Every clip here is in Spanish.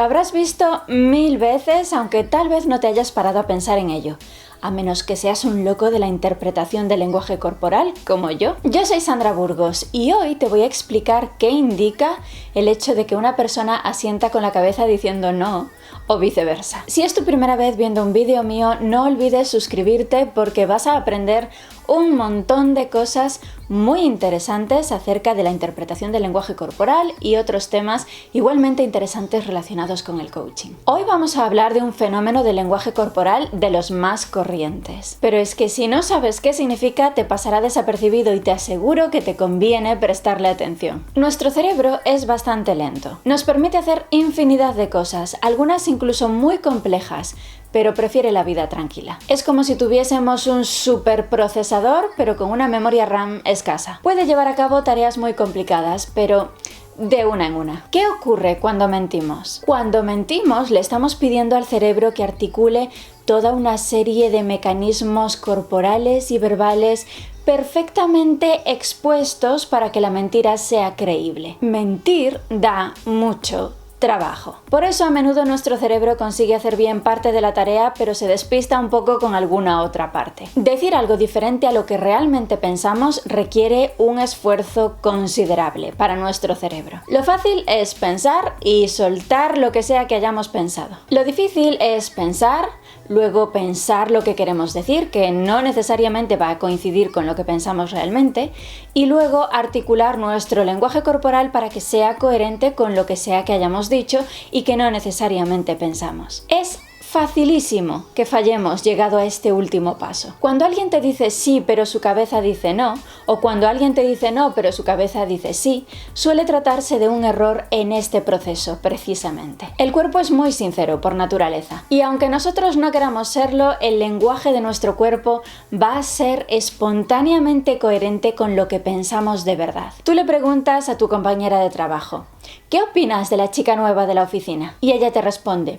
habrás visto 1000 veces, aunque tal vez no te hayas parado a pensar en ello. A menos que seas un loco de la interpretación del lenguaje corporal, como yo. Yo soy Sandra Burgos y hoy te voy a explicar qué indica el hecho de que una persona asienta con la cabeza diciendo no o viceversa. Si es tu primera vez viendo un vídeo mío, no olvides suscribirte porque vas a aprender un montón de cosas muy interesantes acerca de la interpretación del lenguaje corporal y otros temas igualmente interesantes relacionados con el coaching. Hoy vamos a hablar de un fenómeno del lenguaje corporal de los más corrientes. Pero es que si no sabes qué significa, te pasará desapercibido y te aseguro que te conviene prestarle atención. Nuestro cerebro es bastante lento. Nos permite hacer infinidad de cosas, algunas incluso muy complejas, pero prefiere la vida tranquila. Es como si tuviésemos un superprocesador, pero con una memoria RAM escasa. Puede llevar a cabo tareas muy complicadas, pero de una en una. ¿Qué ocurre cuando mentimos? Cuando mentimos, le estamos pidiendo al cerebro que articule toda una serie de mecanismos corporales y verbales perfectamente expuestos para que la mentira sea creíble. Mentir da mucho trabajo. Por eso a menudo nuestro cerebro consigue hacer bien parte de la tarea, pero se despista un poco con alguna otra parte. Decir algo diferente a lo que realmente pensamos requiere un esfuerzo considerable para nuestro cerebro. Lo fácil es pensar y soltar lo que sea que hayamos pensado. Lo difícil es pensar, luego pensar lo que queremos decir, que no necesariamente va a coincidir con lo que pensamos realmente, y luego articular nuestro lenguaje corporal para que sea coherente con lo que sea que hayamos dicho y que no necesariamente pensamos. Es facilísimo que fallemos llegado a este último paso. Cuando alguien te dice sí pero su cabeza dice no, o cuando alguien te dice no pero su cabeza dice sí, suele tratarse de un error en este proceso precisamente. El cuerpo es muy sincero por naturaleza y aunque nosotros no queramos serlo, el lenguaje de nuestro cuerpo va a ser espontáneamente coherente con lo que pensamos de verdad. Tú le preguntas a tu compañera de trabajo: ¿qué opinas de la chica nueva de la oficina? Y ella te responde: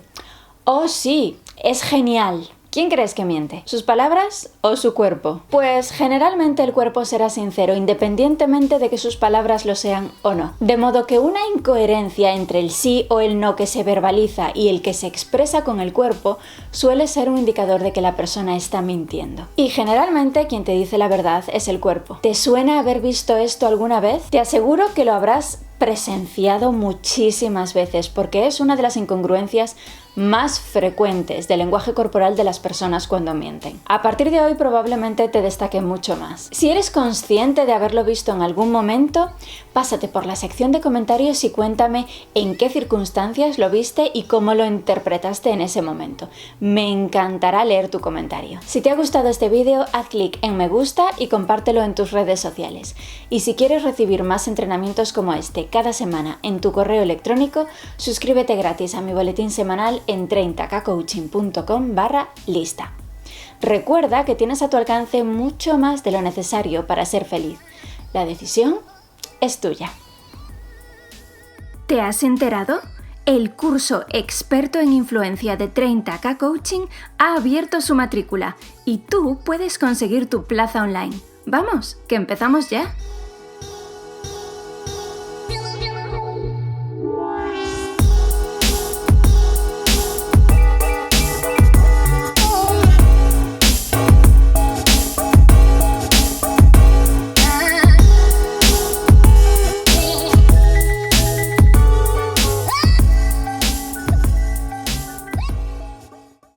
oh sí, es genial. ¿Quién crees que miente? ¿Sus palabras o su cuerpo? Pues generalmente el cuerpo será sincero, independientemente de que sus palabras lo sean o no. De modo que una incoherencia entre el sí o el no que se verbaliza y el que se expresa con el cuerpo suele ser un indicador de que la persona está mintiendo. Y generalmente quien te dice la verdad es el cuerpo. ¿Te suena haber visto esto alguna vez? Te aseguro que lo habrás presenciado muchísimas veces porque es una de las incongruencias más frecuentes del lenguaje corporal de las personas cuando mienten. A partir de hoy probablemente te destaque mucho más. Si eres consciente de haberlo visto en algún momento, pásate por la sección de comentarios y cuéntame en qué circunstancias lo viste y cómo lo interpretaste en ese momento. Me encantará leer tu comentario. Si te ha gustado este vídeo, haz clic en me gusta y compártelo en tus redes sociales. Y si quieres recibir más entrenamientos como este cada semana en tu correo electrónico, suscríbete gratis a mi boletín semanal en 30kcoaching.com/lista. Recuerda que tienes a tu alcance mucho más de lo necesario para ser feliz. La decisión es tuya. ¿Te has enterado? El curso experto en influencia de 30K Coaching ha abierto su matrícula y tú puedes conseguir tu plaza online. ¡Vamos, que empezamos ya!